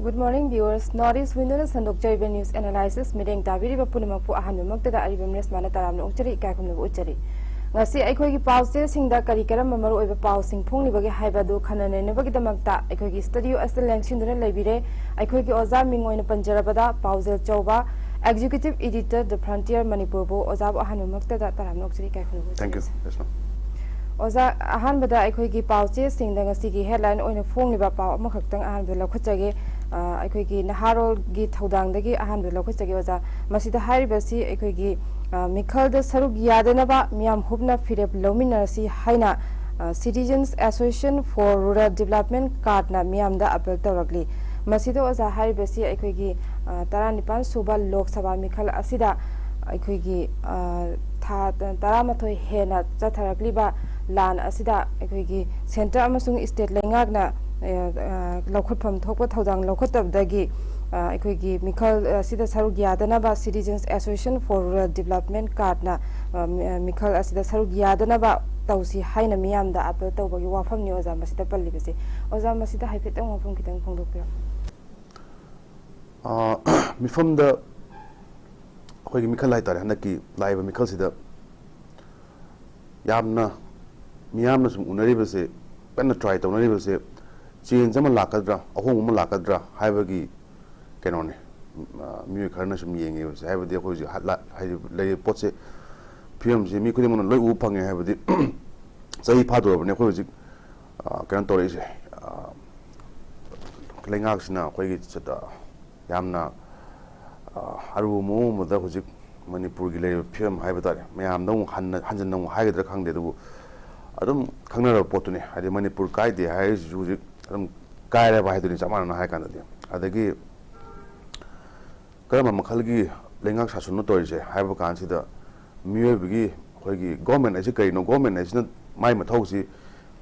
Good morning, viewers. Northeast Window Sandok Jaiba News Analysis meeting Daviri Punamakpu Ahanmamakta Aribam Reshma Taramno Uchari Kakum Uchari. Ngasi Aikogi Pause Singda Karikaram Mamaru over Pausing Punibagi Haibadu Kanan and Nevagamakta, Aikogi Studio as the Lanction Labire, Aikogi Oza Mingo in Panjarabada, PAOJEL CHAOBA, Executive Editor, The Frontier Manipur, Ozab Ahanmamakta Taramno Uchari Kakum. Thank you, Reshma. Oza Ahanbada Aikogi Pause Sing the Ngasi headline on a phone liba Pao Makang and the Lokutage. Aikogi Naharol gi Thodang dagi ahan Lokosagi was a Masida Haribasi, Aikogi Mikal the Saruk Yadanaba, Miam Hubna Firep Lominasi Haina Citizens Association for Rural Development Cardna Miam da Apple Toragli. Masido was a Haribasi, Aikogi Taranipan Suba Lok Saba Mikal Asida, Aikogi Taramatoi Hena Zataragliba Lan Asida, Aikogi Center Amasung State Langagna. Lokupam Tokwa Todang Lokotab Dagi, Equigi, Mikal Sida Sarugiadanaba Citizens Association for Rural Development Cardna, Mikal Asida Sarugiadanaba, Tausi Haina Miam, the Apple Toba, you are from News and Masita Palibasi, Ozamasita Hypeton from Kitan Kondopia. Me from the Mikalaita, Hanaki, live Mikal Sida Yamna, Miamas Unaribase, penetrate on Unaribase. Change some lakadra, a home lakadra, Havagi Canon, Mu Carnation Yang, have the opposite, lay pots, PMs, Mikudim, Low Pang, have the Say Pado, Neposi, Cantoris, playing action now, quite Yamna, Harumo, the Hosic, Manipur, PM, Habitat, may have no hundred no higher the Kang. I don't Kangner opportunity, I did Manipur Kai, the highest Juzik. Guide by the Zaman High Canada. Adagi Karama Makalgi, Linga Sasunotoise, have a consider Mugi, government educate, no government is not my matosi,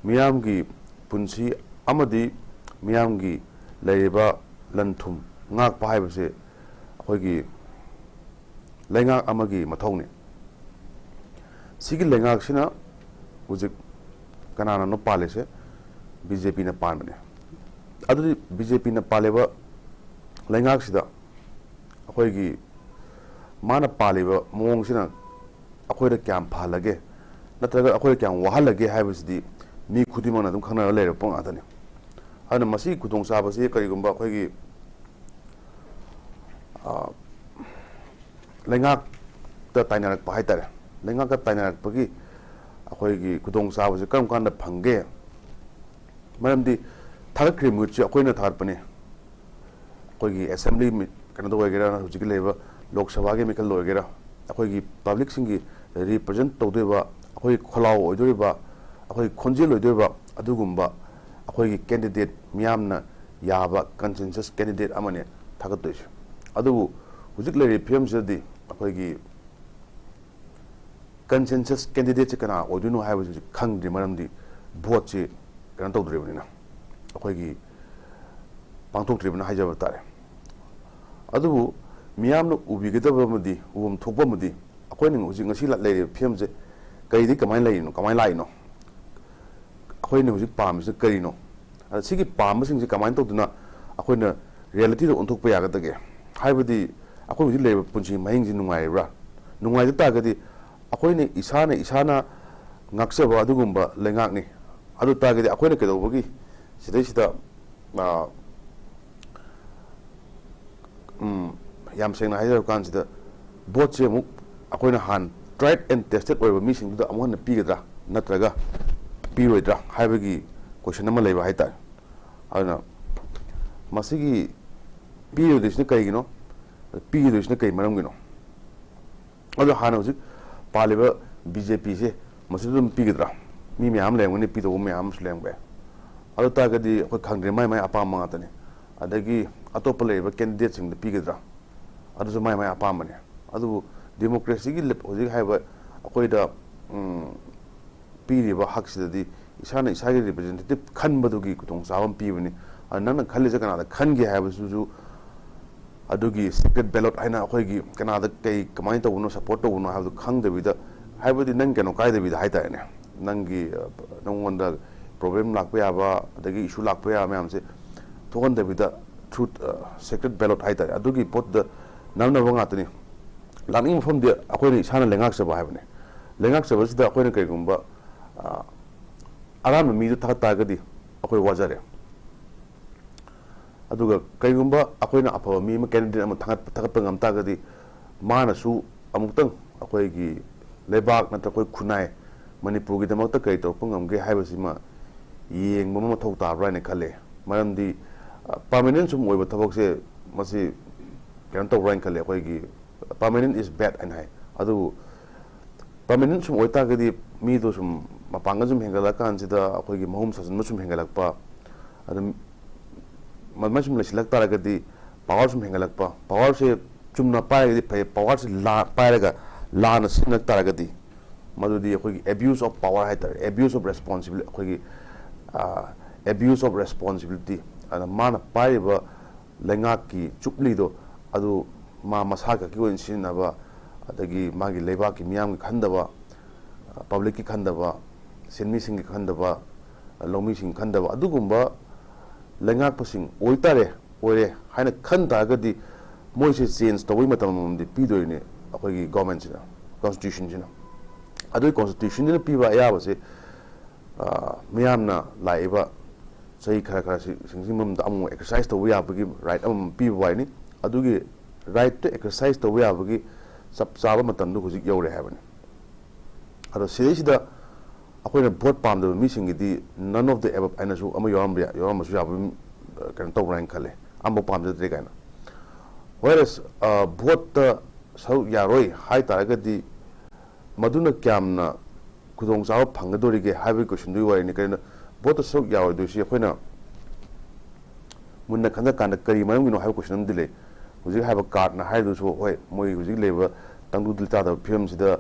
Miamgi, Punsi, Amadi, Miamgi, Labor, Lantum, Nak Pivase, Hogi Lenga Amagi, Matoni. Sigi Lenga Sina was a Canana no Palace. BJP na Palmane. Other BJP na Paleva Langaxida Hoigi Mana Paleva Mongsina Aqua Camp Palage, Nataga Aqua Camp Wahalage has the Mi Kudimana Kana later upon Anthony. And a Masi Kudong Sabasi Karigumba Hoigi Langak the Tinarak Pahitar, Langaka Tinarak Pagi, Hoigi Kudong Sabas, come kind of Pange. Madam the Thakrim which Aquina Tarpani Kogi Assembly Canada Wagera, Hujigla, Lok Savagi Mikal Logera, Akogi Public Singi, represent Todeva, Akoi Kolau Oduriba, Akoi Konjil Oduriba, Adugumba, Akoi candidate Miamna, Yaba, consensus candidate Amane, Takatish. Adu Hujigla PMs the Akogi consensus candidate Kana, or do you know how is Kang the Madam the Bochi. Canto driven. Akogi Pantok driven Hajavatare. Adu Miam Ubigata Mudi, Topamudi, according to Sila lady PMZ, Kaidi Kamaino, Kamaino. According to Palms, the Carino. And Siki Palms in the Kamanto do not, according to reality on Topayagate. Hybrid, according to labor punching my engine Numaira. Numai the target, according to Isana, Naksava Dugumba, Lengagni. Adu target Aquina Kedogi, Sidista Yam saying I consider both Jemu Aquina Han tried and tested over missing the Amon Pigadra, Natraga, Piradra, Havagi, questionable labor haita. I don't know. Masigi Pio is Nikaino, Pio is Nikai Marangino. Other Hanos, Paliver, BJP, Masidum Pigadra. Me am laying when you pit me am slang by. Other target the country my apartment. Adagi Atopole candidates in the Pigadra. Others my apartment. Other democracy have a quite a period of Huxley the Isana is highly representative Kanbadugi Kutong Savam Pivini and none of Kalizakan Kangi have Suzu Adugi secret ballot Aina Hoigi Canada Kay Kamanta no support no have to Kang the with the have the Nankan Okaida with Haita. Nangi no wonder problem Lakpayaba, the issue Lakpaya, ma'am say, to wonder with the through secret ballot hai tare adugi pot da nam na nga tani laning from de akoi ni sana lengak sa ba ha bane lengak sa ba sida akoi na kai gumba aram mi du ta ta ga di akoi wajare aduga kai gumba akoi na apa mi ma candidate am thagat pangam ta ga di mana su amutang akoi gi lebak na ta koi khunai manipur gi damak ta kai to pangam ge hai ba sima yeng ma thau ta ra ne khale maram di permanent sum oi ba thabok se masi kan to rank khale akoi gi permanent is bad and hai adu permanent sum oi ta ga di mi do sum mapanga sum hengala kan sida akoi gi mahum sasan sum hengalak pa adu ma sum lesilak ta ga di power sum hengalak pa power se chumna pa ga di power se la pa ga la na sinak ta ga di madu di akoi gi abuse of power hai ta abuse of responsibility akoi gi abuse of responsibility ana mana pa ba lengak ki chupli do adu ma masa ka ki wen sin na ba adagi magi leba ki miyam ki khanda ba public ki khanda ba senmi sing ki khanda ba lomi sing khanda ba adugumba lengak pasing oitare oire haina khanda ga di moi se change to wi matam di pi do ni akoi gi government sina constitution sina adu constitution ni pi ba ya ba se miyam na laiba sei khara khara sing mum da amu exercise to wi abagi right am pi ba ni adugi right to exercise to we abagi sab saba matam du huzik yore ha bani ado sida akoi na vote pam do mi sing di none of the above ana su am yoram su ya kan to rank khale am bo pam de ga na whereas vote ta sau ya roi hai ta ga di maduna kyam na kudong sa phang do ri ge ha bi question du wai ni kan vote sau ya roi do si akoi na munna khanda kan kari mayam gi no ha question dile huzik haba card na hai du so hoi moi huzik leba tangdu dil ta da film sida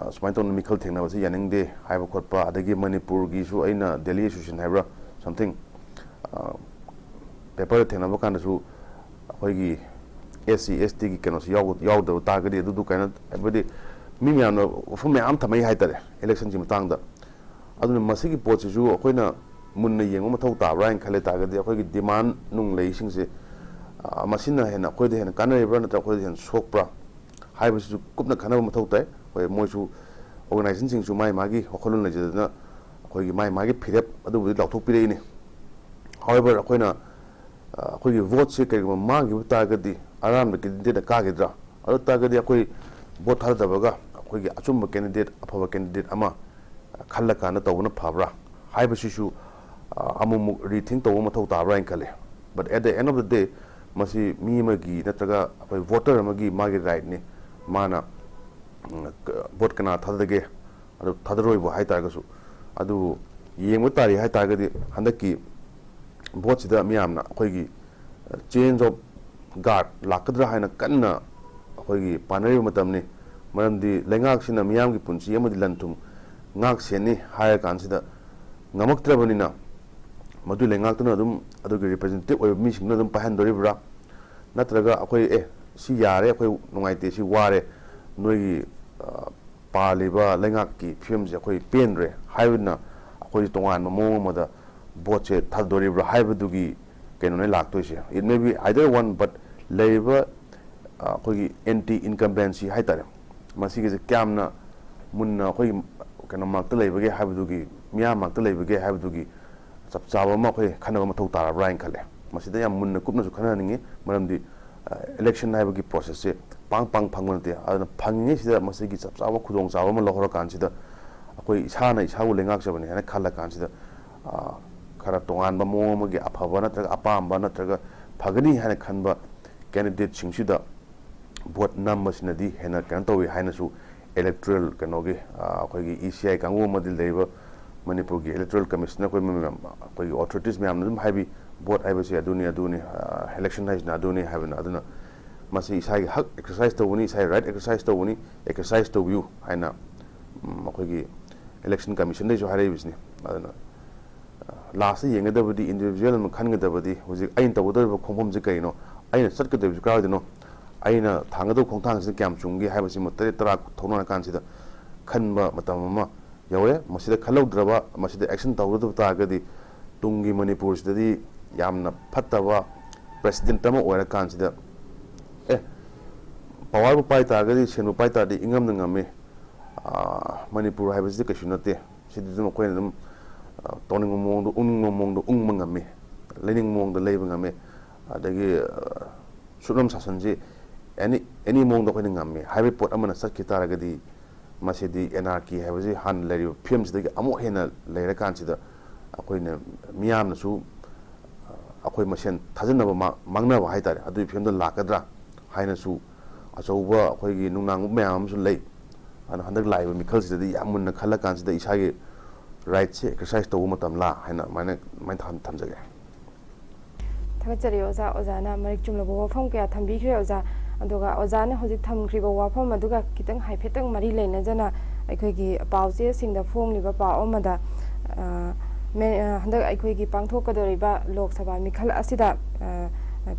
smain ton mikhal thengna ba si yaning de haiba khotpa adagi manipur gi su aina delhi association haibra something paper thengna ba kan su hoi gi SC ST gi keno si yaw da ta ga de du kana abadi mi mi an fu me am thamai hai tare election ji matang da adun masigi pot si ju akoina munna yeng ma thau ta brain khale ta ga de akoi gi demand nung lei sing se masina hena khoi de hena kanai bra na ta khoi de hen sokpra hai ba su kupna khana ma thau tai hoi moi su organization sing su mai magi hokholun la jena khoi gi mai magi phirep adu bu lau thok pi rei ni however akoina khoi gi vote se kai ma gi ta ga di aram be de ka gi dra adu ta ga di akoi vote thar da ba ga khoi gi achum candidate apha candidate ama khalla kana to na phabra hai ba su amu rethink to ma thau ta bra in khale but at the end of the day masi mi magi natraga apoi voter magi magi right ni mana vote kana thadage adu thadroi bo hai targa su adu yeng tari hai targa di handaki vote sida miyamna akoi gi change of guard lakadra haina kanna akoi gi panari matam ni maram di lengak sina miyam gi punchi amadi lantum ngak seni hai kan sida ngamaktra banina madu lengak tuna dum adu gi representative oi mi sing na dum pahan dori bra natraga akoi si yare akoi nungai te si ware noi gi paliba lengak ki film je akoi penre haibna akoi tongan mo mo da boche thadori bra haibu gi keno ne lak toise it may be either one but labor akoi gi anti incumbency haitare masi ge kyamna munna akoi keno mak ta labor ge haibu gi miya mak ta labor ge haibu gi chap chawa ma khoi khana ma thau tara brain khale masida yam munna kupna su khana ningi maramdi election haiba gi process se pang phangman te adna phangi sida masigi chap chawa khudong chawa ma lohora kan sida akoi isana isagu lengak chabani hana khala kan sida khara tongan ba mo ma gi aphaba na traga apamba na traga phagani hana khanba candidate singsida vote number sinadi hena kan tawi haina su electoral kanogi akoi gi ECI kangu ma dil leiba manipur gi electoral commission ko akoi gi authorities me amnum haibi vote ai basi aduni election hais na aduni havena aduna masi isai hak exercise to woni isai right exercise to woni exercise to view haina akoi gi election commission de jo hare bisni aduna last yeng da budi individual ma khan da budi hoji ain to do khomphom ji kaino aina sat ka de crowd dino aina thang do khongthang sin kyam chunggi haibasi mutare tara thona kan sida khanba matam ma yawe masida khalau draba masida action tawdu ta ga di tungi manipur sidadi yamna phattaba president tama oira kansida power bu pai targadi senu pai tardi ingam ngame manipur haibasi ka shunate sidi dum ko dum toning mong do ung ngame lening mong do leba ngame adagi sunam sasanji any mong do ko ngame haibe pot amana sakki targadi masidi anarchy haibasi han leri films dagi amo hena leira kansida akoina miyamna su akoi masen thajnaba mangnaba haitare adu film da lakadra haina su achauba akoigi nungnang mayam su lei ana handak laiba mikhal sidadi yamunna khala kansida isage right se exercise to matam la haina main thamjage thagachari oza na marik chumla bo wafam kya thambi khre oza aduga oza na hoji thamkhri bo wafam aduga kitang haifetang mari leina jana aikoigi pauje singda fongliba pa omada handak aikoigi pangthokadoriba lok sabha mikhal asida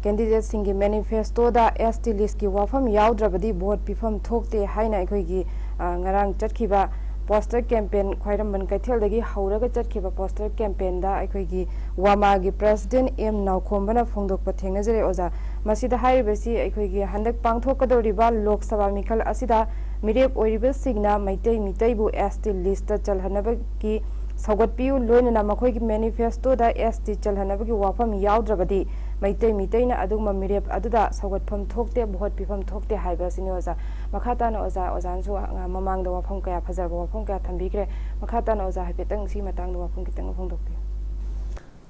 candidates singi manifesto da ST list ki wafam yaudravadi vote pifam thokte haina aikoigi ngarang chatkhiba poster campaign khwairamban kaithel dagi hauraga chatkhiba poster campaign da aikoigi wama gi president M Naukombana phongdokpa thengnajare oza masida hairibasi aikoigi handak pangthokadoriba lok sabha mikhal asida mirep oiriba signa maitai bu ST list ta chalhanaba ki Saugatpiu loina makoigi manifesto da ST chalhanabagi wafam yaudravadi maitai na adugma mirep aduda saugatpham thokte bhot pifam thokte haiba sini oza makhata na oza su mamang da wafam kaya phajaba wafam kaya thambikre makhata na oza haipetang si matang da wafam kitang phongdokpi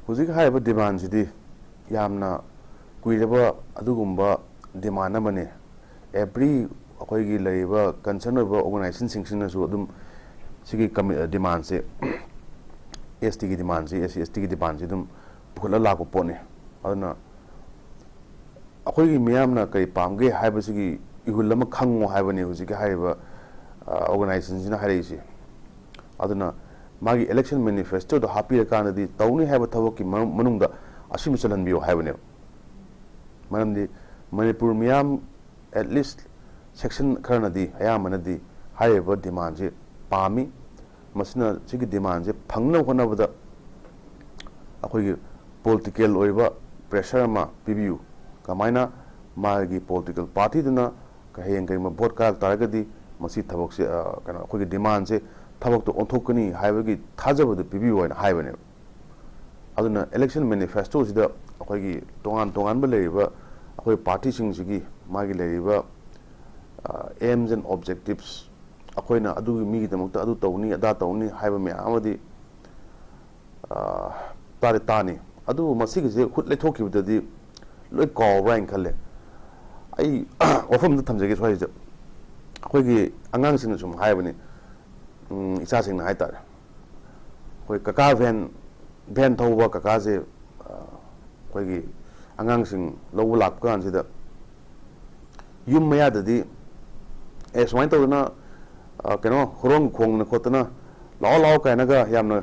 huzik haiba demand sidi yamna kuireba adugumba demand amane every akoigi leiba concern over organization singsin su adum sigi demand se ST की demand से ST की demand से तुम भूला लागू पोने अदना अखोई की मियाम ना कई पामगे हाय बस की इहुल लम खंगो हाय बने हुजी के हाय बा ऑर्गेनाइजेशन जिना हाय रही अदना मागी इलेक्शन मैनिफेस्टो तो हापी रकान दी तौनी हाय बथवो की मनुंग दा असिम चलन बियो हाय बने मनम दी मणिपुर मियाम एट लीस्ट सेक्शन खरना दी आया मन दी हाय बा डिमांड से पामी मसना सिगी डिमांड से फंगना होनाबदा अखोगी पॉलिटिकल ओइबा प्रेशर मा पिबियु कमाइना मागी पॉलिटिकल पार्टी दना कहें कहीं में वोट काल तारगदी मसी थबक से कना अखोगी डिमांड से थबक तो ओंथोकनी हाइबगी थाजबद पिबियु ओइन हाइबने अदना इलेक्शन मैनिफेस्टो सिदा अखोगी तोंगान बलेबा अखोई पार्टी सिंगसिगी मागी लेबा एम्स एंड ऑब्जेक्टिव्स अखोइना अदुगी मीगी दमकता अदु तौनी अदा तौनी हाइबा मे आमदी तारे तानी अदु मसिगी जे खुद लेथोखिबददी लोय कॉबरा इन खले आई वफम the थमजगे सोइ J अखोइगी अंगांग sin sum हाइबनी इचा Singh high तारे कोई कका वैन थौबा कका जे अखोइगी अंगांग सिंग लौबा लाक कान सिदा युम मयाददी ए सुमाइन तौना कनो होरोंग खोंग न खोतना लाओ कायनागा यामना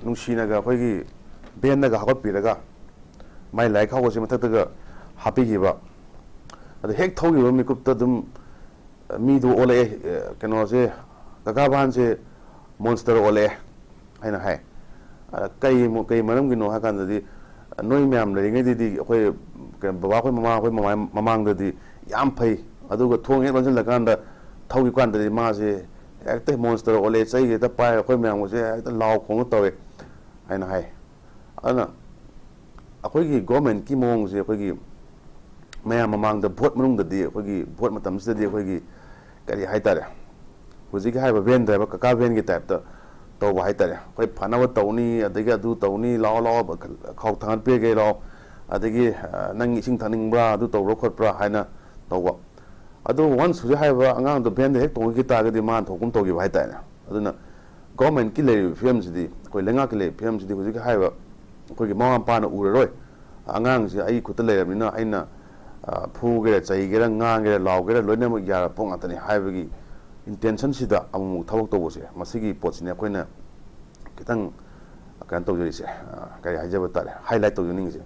नुसीनागा अखोइगी बेनगा हागत पिरगा माइ लाइक हागोसे मथतगा हापिगिबा अद हेक थौगिबा मिकुप्ता दुम मीदो ओले कनो से कका बान से मॉन्स्टर ओले हाइना हाय कई मरम गिनो हाकांददी नोइ म्याम लेरिङैदि अखोइ बाबा अखोइ ममांगदि याम फै अदुगा थोंग हे लजन लगांदा थौगी कांददि मासे एकते मॉन्स्टर ओले चैगे त पाय अखोइ म्यामसे एकते लाव खोंग तवे हाइना हाय अना अखोइगी गवर्नमेंट की मोंगसे अखोइगी मयाम ममांगदा भोट मनुंगदि अखोइगी भोट मतमसदि अखोइगी करी हाइतारे हुजिगी हाइबा वेन ड्राइवर कका वेन की टाइप ता तौबा हाइतारे अखोइ फानाबा तौनी अदगी अदु तौनी लाव खाउ थांगन पेगे लाव अदगी नंग इसिंग थानिंगब्रा अदु तौरो खोटब्रा हाइना तौबा अदु वंस हुजि हाइबा अंगांग द वेन हेक तौगी तागदि मान थोकुम तौगी हाइतारे अदुना गवर्नमेंट की ले फिल्म सिदी अखोइ लेंगा की ले फिल्म सिदी हुजिगी हाइबा अखोइगी ममा पाना उररोय अंगांग से आई खुत लेरमिना आइना फुगेरा चैगेरा ngangeरा लावगेरा लोइनम यारा पोंगातनी हाइबगी इंटेंशन सिदा अमु थबक तोबसे मसिगी पोटसिने अखोइना कितंग कान तौजरिसे कई हाइजब तारे हाइलाइट तौजनिंगसे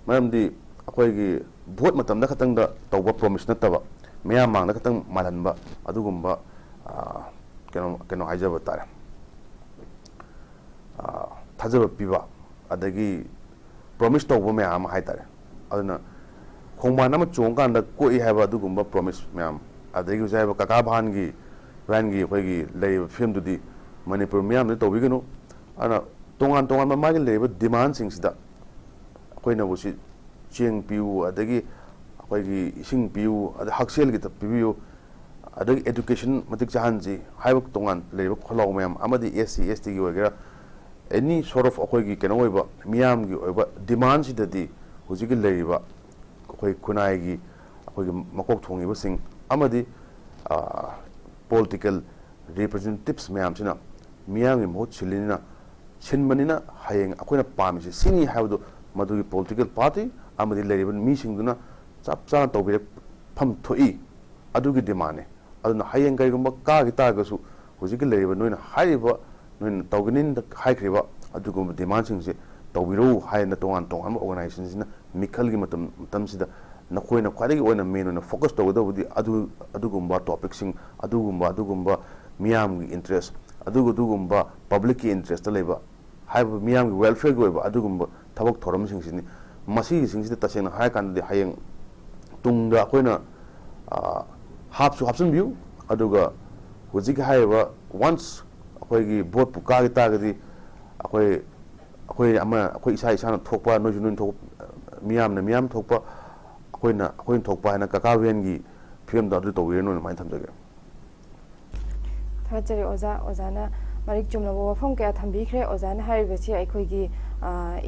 मरमदि अखोइगी भोट मतमदा खतंगदा तौबा प्रॉमिस नतबा मया मांगदा खतंग मालहनबा अदुगुंबा केनो हाइजब तारे थाजब पिबा अदगी प्रॉमिस तौबा मया हाइतारे अदना ꯈꯣꯡꯕꯥꯟ ꯑꯃ ꯆꯣꯡꯀꯥꯟꯗ ꯀꯣꯛꯏ ꯍꯥꯏꯕ ꯑꯗꯨꯒꯨꯝꯕ ꯄ꯭ꯔꯣꯃꯤꯁ ꯃꯌꯥꯝ ꯑꯗꯒꯤ ꯍꯧꯖꯤꯛ ꯍꯥꯏꯕ ꯀꯀꯥ ꯚꯥꯟꯒꯤ ꯑꯩꯈꯣꯏꯒꯤ ꯂꯩꯔꯤꯕ ꯐꯤꯕꯝꯗꯨꯗꯤ ꯃꯅꯤꯄꯨꯔ ꯃꯤꯌꯥꯝꯗ ꯇꯧꯕꯤꯒꯅꯨ ꯑꯗꯨꯅ ꯇꯣꯉꯥꯟ ꯇꯣꯉꯥꯟꯕ ꯃꯥꯒꯤ ꯂꯩꯔꯤꯕ ꯗꯤꯃꯥꯟꯁꯤꯡꯁꯤꯗ ꯑꯩꯈꯣꯏꯅꯕꯨ ꯁꯤ ꯆꯦꯡ ꯄꯤꯌꯨ ꯑꯗꯒꯤ ꯑꯩꯈꯣꯏꯒꯤ ꯏꯁꯤꯡ ꯄꯤꯌꯨ ꯑꯗꯩ ꯍꯛꯁꯦꯜꯒꯤ ꯄꯤꯕꯤꯌꯨ ꯑꯗꯒꯤ एजुकेशन मतिक चाहनसी हाइब तोंगान लेब खलाव मैम अमदी SC ST की वगैरह एनी सॉर्ट ऑफ अखोई की केनो ओइबा मियाम की ओइबा डिमांड सिददी हुजिक लेरिबा अखोई खुनाई की अखोई मकोक थोंगिबा सिंग अमदी पॉलिटिकल रिप्रेजेंटेटिव्स मैम सिना मियाम की मोत सिलिना सिनबनिना हायेंग अखोइना पामिसि सिनी हाइबदो मदुगी पॉलिटिकल पार्टी अमदी लेरिबा मीसिंगदुना चप चाना तौबिरे फम थोई अदुगी डिमांड अदुना हायेंग करिगुम्बा कागी तागसु हुजिक लेरिबा नोइना हाइरिबा नोइना तौगनिन हाइख्रिबा अदुगुम्बा डिमांड सिंगसे तौबिरो हायना तोंगान तोंगान ऑर्गेनाइजेशन सिना मिखलगी मतमसिदा नखोइना ख्वाइदगी ओइना मेन ओइना फोकस तौगदबुदी अदुगुम्बा टॉपिक सिंग अदुगुम्बा मियाम की इंटरेस्ट अदुगुम्बा पब्लिक की इंटरेस्ट लेबा हाइबा मियाम की वेलफेयर की ओइबा अदुगुम्बा थबक थोरम सिंगसिनी मसी सिंगसिदा तसेना हाय कानदि हायेंग तुंगदा अखोइना हापसु हापसन व्यू अदुगा हुजिक हाइबा वंस अखोइगी बोट पुकागी तागदी अखोइ इसा इसाना थोकपा नोजु नोन थोक मियाम थोकपा अखोइन थोकपा हाइना ककावेनगी फिल्म दा तौबिरेनो माइन थमजगे थाचरे ओजाना मरिक चुमनबो वफम क्या थंबीख्रे ओजाना हारिबसी अखोइगी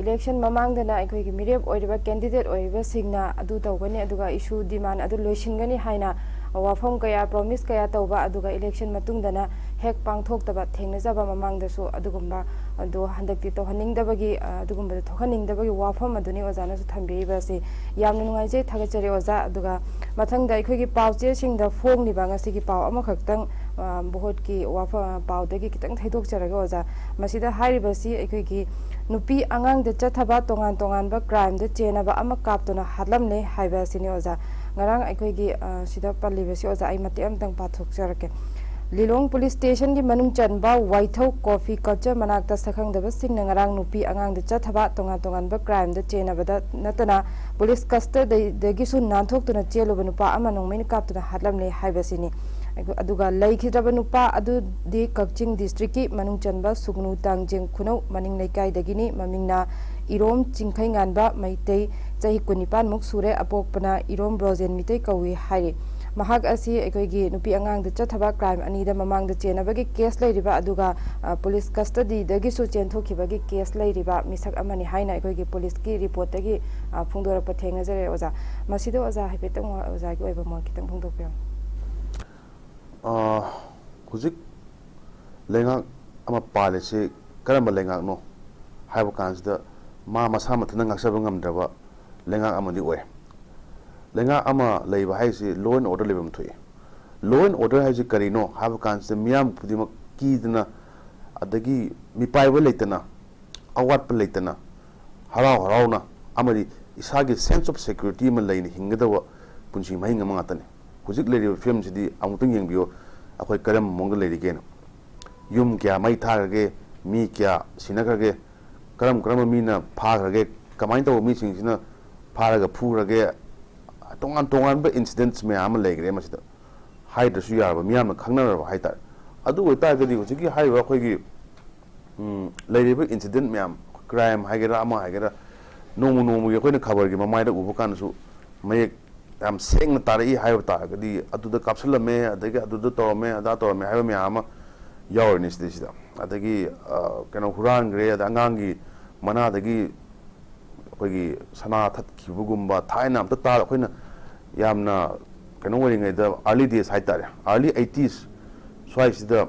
इलेक्शन ममांगदना अखोइगी मिरेब ओइरिबा कैंडिडेट ओइरिबा सिंगना अदु तौगनी अदुगा इशू डिमांड अदु लोइसिनगनी हाइना वाफम कया प्रॉमिस कया तौबा अदुगा इलेक्शन मतुंगदना हेक पांगथोक्तबा थेंगनजबा ममांगदसु अदुगुम्बा अदु हंदक्ति तौहनिंगदबगी अदुगुम्बा थोखनिंगदबगी वाफम अदुनी ओजानासु थंबीबसी यामना नुंगाइजे थागचरे ओजा अदुगा मथंगदा अखोइगी पाउचे सिंगदा फोंगनिबा ngasiगी पाउ अमखक्तंग बहुत की वाफम पाउदगी कितंग थैदोकचरगा ओजा मसिदा हारिबसी अखोइगी नुपी आंगांग द चथबा तोंगान तोंगान बा क्राइम द चेनबा अमा कापतोना हादलमले हाइबासिनी ओजा ngarang अखोइगी सिदा पल्लिबसी ओजा आई मते अमतंग पाथोकचरके लिलोंग पुलिस स्टेशन की मनुंग चनबा वाइथौ कॉफी कल्चर मनाक्ता सखंगदबा सिंगना ngarang नुपी आंगांग द चथबा तोंगान तोंगान बा क्राइम द चेनबदा नतना पुलिस कस्टडीदगी नाथोक्तुना चेलुबा नुपा अमा नोंमेन कापतुना हादलमले हाइबासिनी अदुगा लैखिद्रबा नुपा अदुदि कक्चिंग डिस्ट्रिक्ट की मनुंग चनबा सुगनु तांगजेंग खुनौ मनिंग लैकाइदगिनी ममिंगना इरोम चिंखैंगानबा मैतै चही 19 मुक सुरे अपोकपना इरोम ब्रोजेन मितै कौई हाइरि महाग असी अखोइगी नुपी आंगांग द चथबा क्राइम अनीदा ममांग द चेनबगी केस लैरिबा अदुगा पुलिस कस्टडी दगी सु चेनथोखिबगी केस लैरिबा मिसक अमनि हाइना अखोइगी पुलिस की रिपोर्ट दगी फुंदोरप थेंगजरे ओजा मसिदो ओजा हाइबेतंग ओजा की ओइबा मोर कितंग फुंदोकपियो हुजिक लेंगाक अमा पालेसे करम लेंगाक नो हाइबा कांसदा मा मसा मथना ngaksaब ngamdraba लेंगाक अमदि ओय लेंगाक अमा लेबा हाइसे लॉ एंड ऑर्डर लेबम थोय लॉ एंड ऑर्डर हाइसे करिनो हाइबा कांसदा मियाम पुदिमा कीदना अदगी मिपाइबा लेतना अवाटप लेतना हरावना अमदि इसागे सेंस ऑफ सिक्योरिटी म लेनि हिंगदवा पुंसी महिंग मंगातने हुजिक लेरिबा फिल्म सिदी अमुतंग यंगबियो अखोय करम मोंग लेरिगेन युम क्या मई थारगे मी क्या सिनगरगे करम मीना फागरगे कमाइन तो मी सिंगसिना फारगा फुरगे तोंगान बे इंसिडेंट्स में आम लेगरे मसिदा हाइदसु याबा मियाम खंगनरबा हाइता अदु ओइतागदी हुजिकी हाइबा अखोयगी लेरिबा इंसिडेंट मैम क्राइम हाइगेरा अमा हाइगेरा नोमु अखोयना खबरगी ममाइदा उबा कानसु मयेक याम सेंग तारई हाइबा तागदी अदुदा कापसलमे अदगी अदुदा तोरमे अदा तोरमे हाइबा म्याम यावरनि सिदा अदगी कनो हुरानग्रे अदा अंगांगी मनादगी अखोयगी सना थतखिबगुम्बा थाइना अमता तार अखोयना यामना कनो वरिङैदा अर्ली डेज हाइतारे अर्ली 80s स्वाइसिदा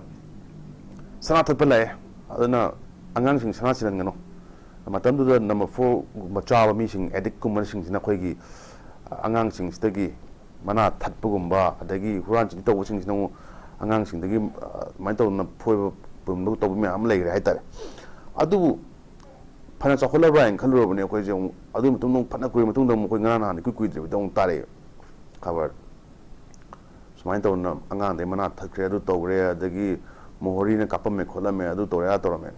सना थतप लाए अदना अंगांसिंग सना सिरनगनो मतमदुदा नंबर 4 मचावा मीसिंग एडिक्ट कुमरसिंग सिना अखोयगी अंगांसिंगसिदगी मना थतपगुम्बा अदगी हुरानसिंग तौबसिंगसिना अंगांसिंगदगी माइतौना फोइबा पुमदु तौब म्याम लेगरे हाइतारे अदु फना चखलबाइन खलुरबने अखोय जे अदु मतुम नं फना कुइ मतुम दम अखोय ngana han कुइद्रे दं तारे खबर सुमाइन तौना अंगांग दे मना थखरे अदु तौरे अदगी मोहरी ने कापमे खोलमे अदु तौरे तौरमे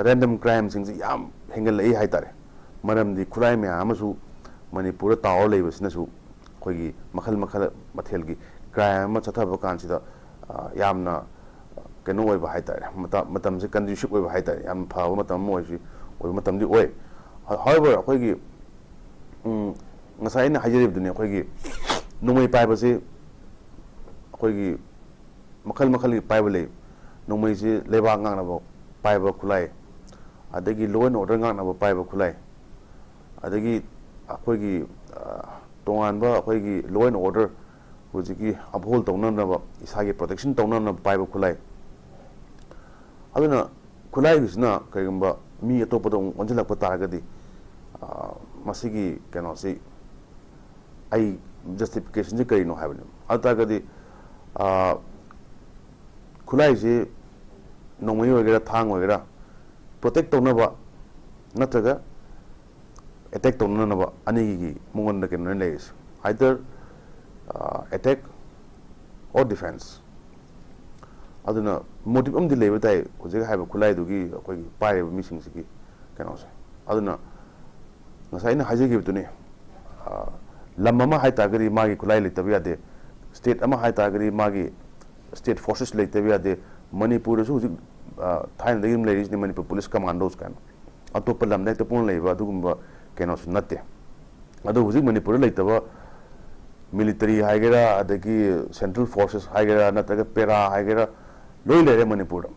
रैंडम क्राइम सिंग याम हेंगल लई हाइतारे मरमदी खुराय म्यामसु Manipur taur leibasinasu khoi makhal makhal mathelgi crime chathaba kansida yamna keno oi ba haitare matam se conducive oi ba haitare yam phawa matam moi si oi matam di oi however khoi gi ngasai na hajirib duni khoi gi nungmai pai ba se khoi gi makhal makhal gi pai ba le nungmai se leba ngang na ba pai ba khulai adagi law and order ngang na ba pai ba khulai adagi khoi gi tongan ba khoi gi law and order hujiki uphold tawna na ba isagi protection tawna na pai ba khulai aduna khulai bisna kaigamba mi atopa dong onjilak pa taragadi masigi kano si ai justification ji kaino habani atagadi khulai ji nongmai wagera thang wagera protect tawna ba nataga attack tawna na ba ani gi mungon da keno leis either attack or defense aduna motive am delay tai hojega haiba khulai dugi akoi pai missing sigi kano se aduna ngasai na haje gi tuni lamma hai tagri magi khulai litabi ade state ama hai tagri magi state forces litabi ade manipur su thain da gim ladies ni manipur police commandos kan atop lam dai te pon leiba dugumba kano su natte adu huji manipur litaba military haigera adagi central forces haigera nataga pera haigera loi lere manipur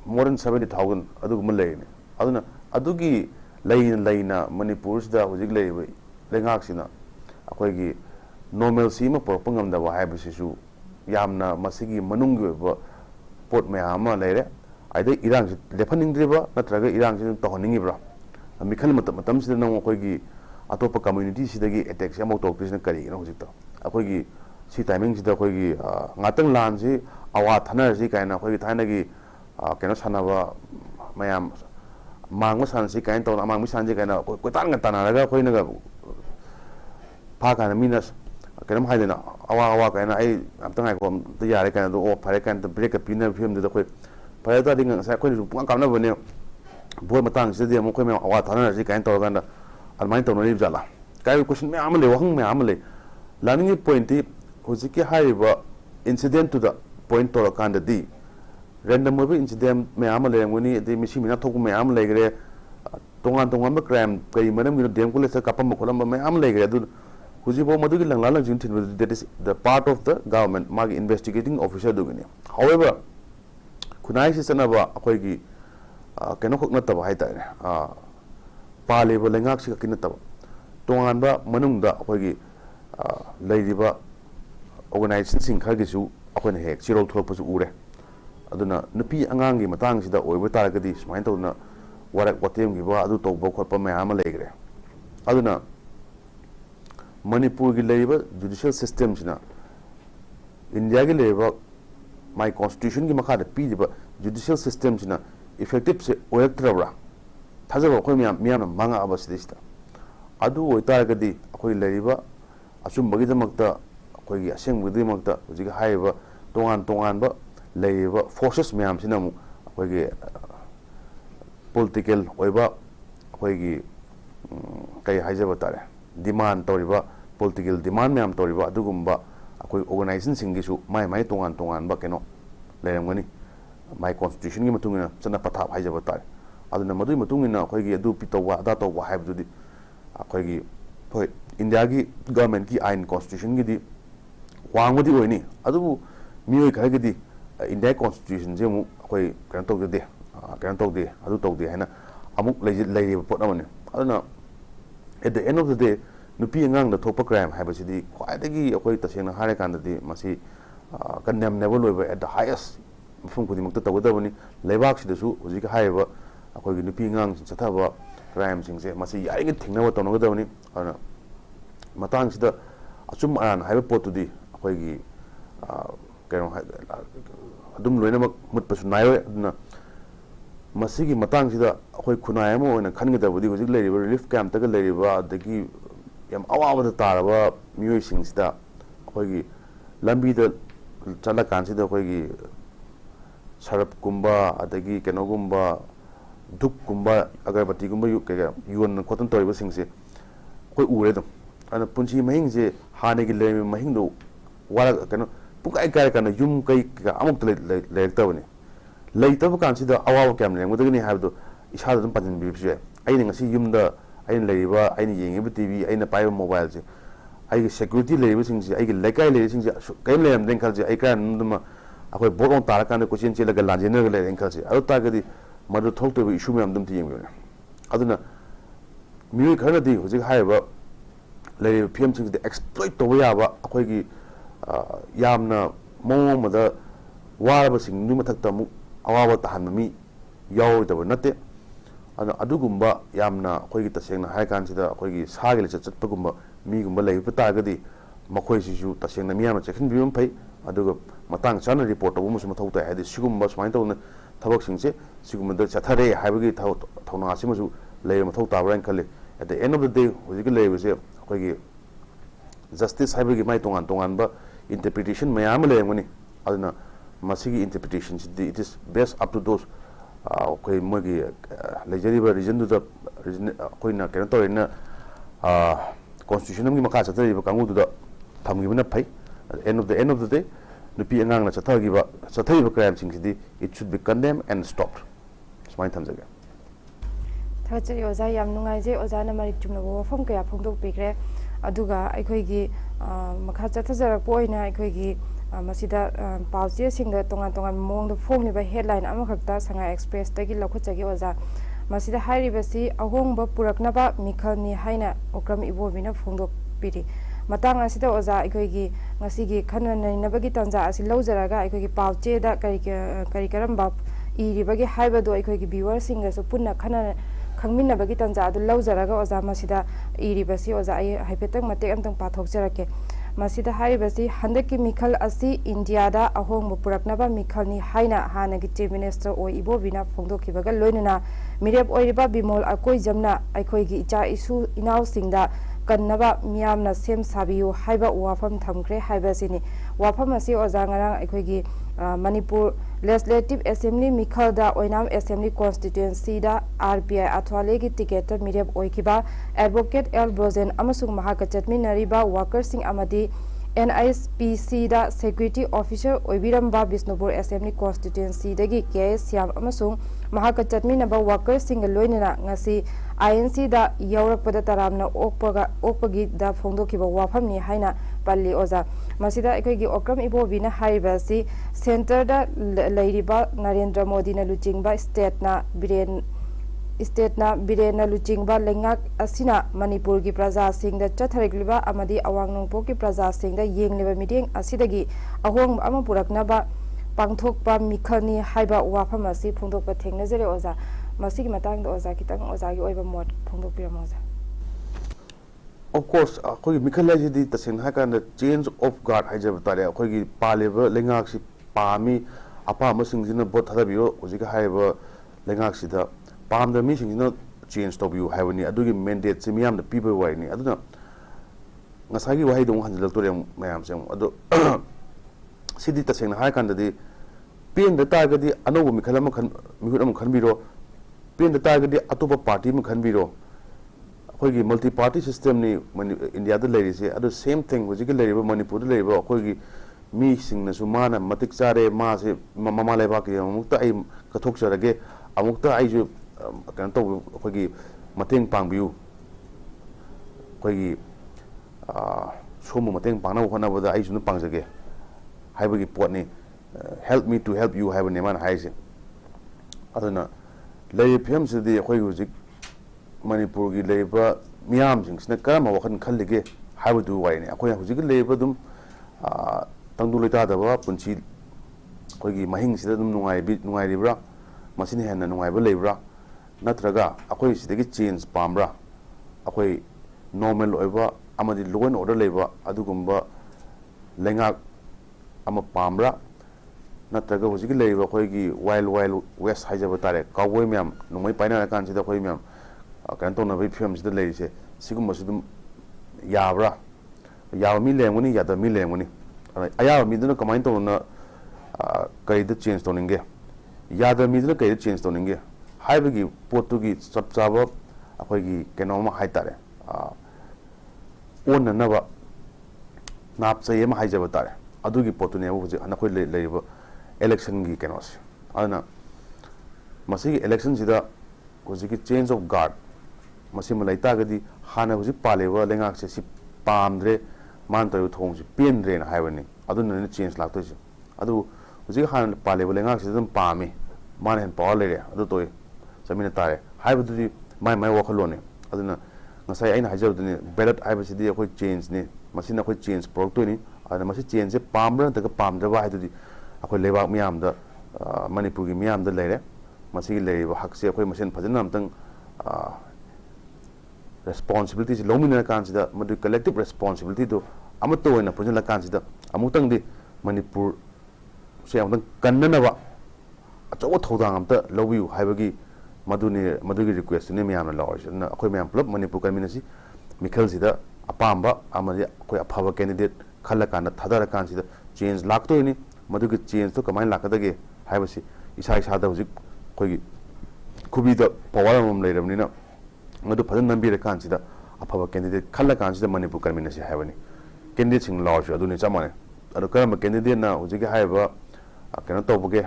more than 70,000 adugum leine aduna adugi leina manipur da hojik leibe lengak sina akoi gi normalcy ma porpangam da wa haibe sisu yamna masigi manung ba pot me ama leire aide irang lefaning driba natraga irang sin tohoningi bra mikhal matam sida nang akoi gi atopa community sidagi attack se amok toktisna kari na hojik ta akoi gi si timing sida akoi gi ngatang lan si awa thanar si kaina akoi gi thaina gi keno sanaba mayam mangma san si kain to amang mi san je kaina ko tan tanaraga akoi na ga pha kana minas kenam haidena awa kaina ai amtang ai ko ta yare kaina do o phare kaina break up pina film da koi phare ta ding sa koi pung kamna bane bo matang se de mo koi me awa thanar si kain to ganda almai to no ri jala kai question me amale wahang me amale learning point ti hojiki haiba incident to the point to kanda di random movie incident me amale ngoni de misi mina thok me am legre tongan ba crime kai manam gino dem kule sa kapam kholam me am legre du huji bo madu gi langla lang jin thin that is the part of the government magi investigating officer du gini however kunai si sana ba akoi gi keno khok na taba hai ta pa level lengak si kin taba tongan ba manung da akoi gi leiriba organization sing khar gi su akoi na hek chirol thok pa su ure aduna nupi angang gi matang sida oiba taragadi smain tawna warak watem gi ba adu tawba khotpa mayam legre aduna manipur gi leiba judicial system sina india gi leiba my constitution gi makha da pi diba judicial system sina effective se oektrabra thajaba khoi miyam manga abasdista adu oi taragadi akhoi leiba asum bagi damakta akhoi gi aseng bagi damakta hujig haiba tongan ba leiba forces mayam sina mu akhoi gi political oiba akhoi gi kai haijaba tare demand toriba political demand mayam toriba adugumba akhoi organization singi su mai tongan ba keno leramgani my constitution gi matungina chana patha haijaba tare aduna madui matungina akhoi gi adu pitowa ada to wa haibdudi akhoi gi hoi india gi government ki ain constitution gi di wangodi oini adubu mioi khagidi india constitution je mu akhoi kan to de adu to de haina amuk lei pot amane aduna at the end of the day nupi ngang da thopa crime haibasidi khwaidagi akhoi tasena hare kan da masi condemnable loiba at the highest mafum khudi makta tawdabani leibak sidasu hujika haiba akhoi gi nupi ngang chathaba crime singse masi yaringi thingna to nogadabani ana matang sida achum an haiba potudi akhoi gi kano adum loina mutpasu nayo aduna masigi matang sida akhoi khunai ama oina khangidabudi hujik leiriba relief camp taga leiriba adagi yam awabada taraba miyoi singsida akhoi gi lambi da chala kansida akhoi gi sarap kumba adagi kano gumba duk kumba agarbati gumba yu kega yuan khotan toriba singse akhoi ure dum ana punchi mahing je hane gi le mahing do wara kano pukai kai kana yum kai ka amuk le tabani le tab kan si da awa kam le ngudagni habdo isa da padin bi bi ai ni ngasi yum da ai le ba ai ni yeng tv ai na pai mobile je ai security le bi sing je ai lekai le sing je kai le am den khal je ai kan nduma akoi board on tar kan ko chen che la ga lan je ne le den khal je adu ta ga di madu thok to issue me am dum ti yeng bi aduna mi khana di hojik hai ba le pm sing de exploit to ya ba akoi gi yamna mo ma da waraba sing nu mathak ta mu awawa ta han mi yaw da nate ana adugumba yamna khoi gi taseng na hai kan sida khoi gi sagel chat chat pagumba mi gumba lei pata ga di makhoi si ju taseng na miyam chekin bi mum phai aduga matang chana report to mu sum thau ta hadi sigumba smain to na thabak sing che sigumba da chathare haibagi thona si mu su lei ma thau ta bran khale at the end of the day hoji gi lei se khoi gi justice haibagi mai tongan tongan ba interpretation mayam le ngoni aduna masigi interpretation it is best up to those koi mogi lejariba region du da koi na kan to na constitution ngi makha chathari ba kangu du da thamgi bana phai end of the day nupi angang na chathagi ba crime sing sidi it should be condemned and stopped smain thamjaga thachari oza yam nungai je oza na marik chumna bo phom kaya phongdok pikre aduga aikoi gi makha chathajarak poina aikoi gi masida pauche singda tongan tongan mong da phongni ba headline amakhakta sanga express tagi lokhuchagi oza masida hairibasi ahongba purakna ba mikhalni haina okram ibobina phongdok piri matang asida oza aikoi gi ngasi gi khana nainabagi tanja asi lojaraga aikoi gi pauche da kari karamba iribagi haibado aikoi gi viewers singa so punna khana khangminabagi tanja adu lojaraga oza masida iribasi oza ai haipetang mate amtang pathokjarake masida haibasi handaki mikhal asi India da ahong puraknaba mikhalni haina hanagi chief minister oi ibobina phongdokhibaga loinana mirep oiriba bimol akoi jamna aikoi gi icha isu inaw singda kannaba miyamna sem sabiyu haiba wafam thamkre haibasini wafam asi ozangarang aikoi gi Manipur Legislative Assembly Mikhalda Oinam Assembly Constituency da RBI Athwale gi ticket mirep oikiba Advocate L Brozen amasung mahaka chatminariba workers sing amadi NISPC da Security Officer Oibiramba Bisnupur Assembly Constituency dagi KS Siam amasung mahaka chatminaba workers sing loinana ngasi INC da yaurakpada taramna okpagi da phongdokhiba wafamni haina palli oza masida ekoigi okram ibobina haibasi center da leiriba Narendra Modi na luchingba state na birena luchingba lengak asina Manipur gi praja singda chatharigliba amadi awangnongpo ki praja singda yengliba meeting asidagi ahong ama puraknaba pangthokpa mikhalni haiba wafam asi phongdokpa thengnajare oza masigi matang da oza kitang oza gi oiba mot phongdokpira moza. Of course, akoi mikhalai di tasing hakan change of guard haijab tare akoi gi paleba lengak si pami apa masing jina bot hadabiyo ojika haiba lengak si da pam da mi sing jina change to biu haibani adugi mandate si miyam da people wai ni aduna ngasagi wahai dong hanjal to rem mayam sem adu sidi tasing hakan da di pen da ta ga di anobu mikhalama khan mihudam khan biro pen da ta ga di atopa party mu khan biro अखोगी multi party system नि India द लेरिसे अदो same thing होजिक लेरिबो मणिपुर लेरिबो अखोगी मी सिंगना सुमाना मतिक चारे मा से ममा लेबा के अमुक्ता आई कथोक चरगे अमुक्ता आई जो कन तो अखोगी मतेंग पांगबियु अखोगी सोमो मतेंग पांगना होना बदा आई सुन पांगजगे हाइबगी पोटनी help me to help you हाइब नेमान हाइसे अदना लेरि फेम सिदि अखोगी होजिक Manipur gi leiba miyam jing sna karama wakan khallige haibu wai ne akhoi hujig leiba dum tangdu leita da ba punchi khoi gi mahing sida dum nungai ribra masini henna nungai ba leibra natraga akhoi sidagi change pambra akhoi normal oiba amadi law and order leiba adugumba lenga ama pambra natraga hujig leiba khoi gi wild west haijaba tare kawoi myam nungai paina kan sida khoi myam kan to na bi film sida leise sigum sidum yabra yawmi lenguni yada mi lenguni aya mi duna kamain to na kai da change to ninge yada mi duna kai da change to ninge haibagi potu gi chap chaba akhoi gi kenoma hai tare ꯑꯣꯟꯅꯅꯕ ꯅꯥꯞꯆꯩ ꯑꯃ ꯍꯥꯏꯖꯕ ꯇꯥꯔꯦ ꯑꯗꯨꯒꯤ ꯄꯣꯠꯇꯨꯅꯦꯕ ꯍꯧꯖꯤꯛ ꯑꯩꯈꯣꯏ ꯂꯩꯔꯤꯕ ꯏꯂꯦꯛꯁꯟꯒꯤ ꯀꯩꯅꯣꯁꯦ ꯑꯗꯨꯅ ꯃꯁꯤꯒꯤ ꯏꯂꯦꯛꯁꯟꯁꯤꯗ ꯍꯧꯖꯤꯛꯀꯤ ꯆꯦꯟꯖ ꯑꯣꯐ ꯒꯥꯔꯗ ꯃꯁꯤꯃ ꯂꯩꯇꯥꯔꯒꯗꯤ ꯍꯥꯟꯅ ꯍꯧꯖꯤꯛ ꯄꯥꯜꯂꯤꯕ ꯂꯩꯉꯥꯛꯁꯦ ꯁꯤ ꯄꯥꯝꯗ꯭ꯔꯦ ꯃꯥꯅ ꯇꯧꯔꯤꯕ ꯊꯧꯑꯣꯡꯁꯤ ꯄꯦꯟꯗ꯭ꯔꯦꯅ ꯍꯥꯏꯕꯅꯤ ꯑꯗꯨꯅꯅꯦ ꯆꯦꯟꯖ ꯂꯥꯛꯇꯣꯏꯁꯦ ꯑꯗꯨ ꯍꯧꯖꯤꯛ ꯍꯥꯟꯅ ꯄꯥꯜꯂꯤꯕ ꯂꯩꯉꯥꯛꯁꯤꯗ ꯑꯗꯨꯝ ꯄꯥꯝꯃꯤ ꯃꯥꯅ ꯍꯦꯟꯅ ꯄꯋꯥꯔ ꯂꯩꯔꯦ ꯑꯗꯨ ꯇꯧꯏ ꯆꯠꯃꯤꯟꯅ ꯇꯥꯔꯦ ꯍꯥꯏꯕꯗꯨꯗꯤ ꯃꯥꯏ ꯋꯥꯈꯜꯂꯣꯟꯅꯤ ꯑꯗꯨꯅ ꯉꯁꯥꯏ ꯑꯩꯅ ꯍꯥꯏꯖꯕꯗꯨꯅꯤ ꯕꯦꯂꯠ ꯍꯥꯏꯕꯁꯤꯗꯤ ꯑꯩꯈꯣꯏ ꯆꯦꯟꯖꯅꯤ ꯃꯁꯤꯅ ꯑꯩꯈꯣꯏ ꯆꯦꯟꯖ ꯄꯨꯔꯛꯇꯣꯏꯅꯤ ꯑꯗꯨꯅ ꯃꯁꯤ ꯆꯦꯟꯖꯁꯦ ꯄꯥꯝꯕ꯭ꯔꯥ ꯅꯠꯇ꯭ꯔꯒ ꯄꯥꯝꯗ꯭ꯔꯕ ꯍꯥꯏꯗꯨꯗꯤ ꯑꯩꯈꯣꯏ ꯂꯩꯕꯥꯛ ꯃꯤꯌꯥꯝꯗ ꯃꯅꯤꯄꯨꯔꯒꯤ ꯃꯤꯌꯥꯝꯗ ꯂꯩꯔꯦ ꯃꯁꯤꯒꯤ ꯂꯩꯔꯤꯕ ꯍꯛꯁꯦ ꯑꯩꯈꯣꯏ ꯃꯁꯦꯟ ꯐꯖꯅ ꯑꯝꯇꯪ ꯔꯦꯁꯄꯣꯟꯁꯤꯕꯤꯂꯤꯇꯤꯁꯤ ꯂꯧꯃꯤꯟꯅꯔ ꯀꯥꯟꯁꯤꯗ ꯃꯗꯨꯒꯤ ꯀꯂꯦꯛꯇꯤꯞ ꯔꯦꯁꯄꯣꯟꯁꯤꯕꯤꯂꯤꯇꯤꯗꯨ ꯑꯃꯠꯇ ꯑꯣꯏꯅ ꯄꯨꯟꯁꯤꯜꯂ ꯀꯥꯟꯁꯤꯗ ꯑꯃꯨꯛꯇꯪꯗꯤ ꯃꯅꯤꯄꯨꯔꯁꯦ ꯑꯃꯨꯛꯇꯪ ꯀꯟꯅꯅꯕ ꯑꯆꯧꯕ ꯊꯧꯗꯥꯡ ꯑꯝꯇ ꯂꯧꯕꯤꯌꯨ ꯍꯥꯏꯕꯒꯤ मधुगी रिक्वेस्ट ने मैम अखोई मैम पुलप मणिपुर कन्वीनसी मिखलसीदा अपांबा अमदि अखोई अफाबा कैंडिडेट खल्लकान थादरकान सिदा चेंज लाक्तोइनी मधुगी चेंज तो कमाइन लाकदगे हाइबसी इसा इसादा हुजिक अखोई खुबीदा पावर अमम लेरबनिना मधु फजन नंबीरकान सिदा अफाबा कैंडिडेट खल्लकान सिदा मणिपुर कन्वीनसी हाइबनी कैंडिडेट सिंग लावसु अदुनि चमाने अदु करम कैंडिडेट ना हुजिक हाइबा कनो तौबगे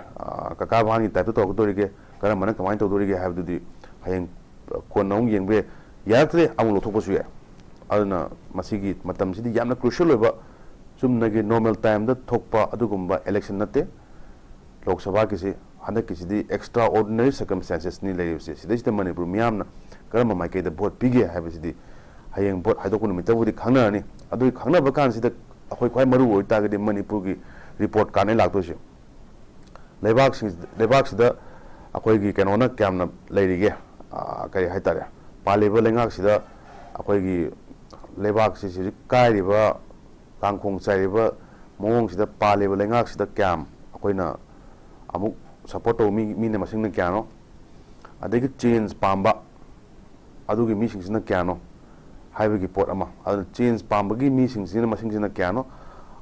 कका भानी टाइप तौगदोरिगे करम मन कमाइन तौदोरिगे हाइबदुदि हयें कोनौं येंबे यात्रे अमु लोथोपसु या अदुना मसिगी मतमसिदि यामना क्रुशियल ओइबा चुमनगे नॉर्मल टाइम द थोकपा अदुगुंबा इलेक्शन नते लोकसभा किसी हंदक किसी एक्स्ट्रा ऑर्डिनरी सर्कमस्टेंसेस नि लेरिबसे सिदैसिदा मणिपुर मियामना करम माइकेदा भोट पिगे हाइबसिदि हयें भोट हाइदोकु निमित्तबुदि खंगनानि अदुइ खंगनाबा कानसिदा अखोइ ख्वाइ मरु ओइतागदि मणिपुरगी रिपोर्ट काने लाक्तोसि लेबाक्सिदा अखोइगी कैनोना क्यामना लेरिगे कई हाइतारे पालिबा लेंगाक्सिदा अखोइगी लेबाक्सिसि काइरिबा कांखोंग चाइरिबा मोंगसिदा पालिबा लेंगाक्सिदा क्याम अखोइना अमुक सपोर्ट तो मीने मसिंगना क्यानो अदगी चेंज पांबा अदुगी मीसिंगसिना क्यानो हाइबगी पोट अमा अदु चेंज पांबगी मीसिंगसिना मसिंगसिना क्यानो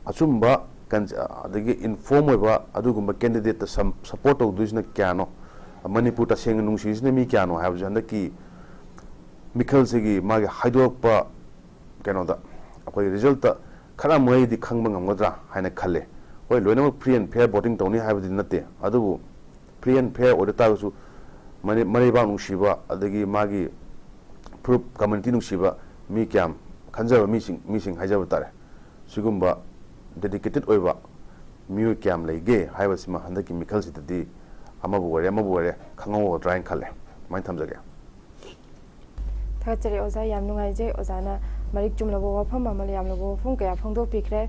अचुंबा अदगी इन्फॉर्म होइबा अदुगुंबा कैंडिडेट सपोर्ट तौदुसिना क्यानो मणिपुर तसेंग नुंगसिसिना मी क्यानो हाइबजे हंदकी मिखलसिगी मागे हाइदोरपा कैनोदा अखोइ रिजल्ट खरा मयदि खंगबा ngमगद्रा हाइना खल्ले होय लोइनमक फ्री एंड फेयर वोटिंग तौनी हाइबदि नते अदुबु फ्री एंड फेयर ओदतागसु मरेबा नुंगसिबा अदगी मागी प्रूफ कम्युनिटी नुंगसिबा मी क्याम खंजबा मीसिंग हाइजबा तारे सिगुंबा डेडिकेटेड ओइबा मिउ क्याम लेगे हाइबसिमा हंदकी मिखलसिदि अमबु वरे खंगो ड्राइन खल्ले माइन थमजगे थाचरे ओजा याम नुंगाइजे ओजाना मरिक चुमलबो वफम अमल यामलबो वफम कया फंगदो पिखरे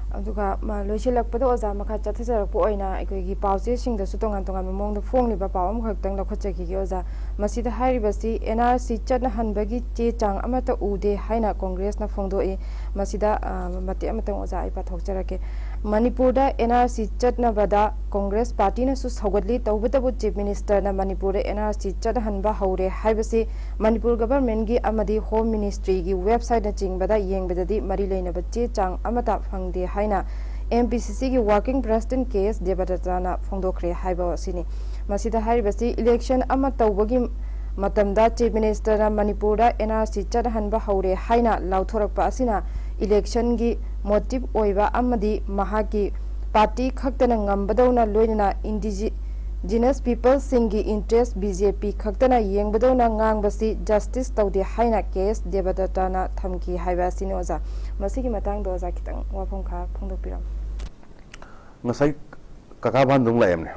अदुगा लोइसिलकपदो ओजा मखा चथजरपो ओइना अखोइगी पाउचे सिंगदसु तोंगान तोंगान मोंगदो फोंगलिबा पाव अम खक्तंग लखचगी ओजा मसिदा हाइरिबसि एनआरसी चटना हनबगी चे चांग अमता उदे हाइना कांग्रेसना फोंगदोइ मसिदा मते अमतंग ओजा आइ पाथोकजरके मणिपुरदा एनआरसी चटनाबदा कांग्रेस पार्टी न सु सौगदली तौबतबु चीफ मिनिस्टर न मणिपुर एनआरसी चटहनबा हौरे हाइबसि मणिपुर गवर्नमेंट गी अमदी होम मिनिस्ट्री गी वेबसाइट न चिंगबदा येंगबददी मरि लेनबा चे चांग अमता फंगदे हाइना एमपीसीसी की वर्किंग प्रेसिडेंट केएस देवदत्ताना फोंदोखरे हाइबा सिनी मसिदा हाइबसि इलेक्शन अमा तौबगी मतमदा चीफ मिनिस्टर मणिपुर एनआरसी चटहनबा हौरे हाइना लाउथोरकपा असिना इलेक्शन की मोटिव ओइबा अमदी महाकी पार्टी खक्तना ngambadona loinana indigenous people singi interest BJP खक्तना येंगबदona ngangbasi justice tawde haina case debadatana thamki haiba sinoza masigi matang doza kitang wafong kha phongdopiram ngasai kaka bandung laemne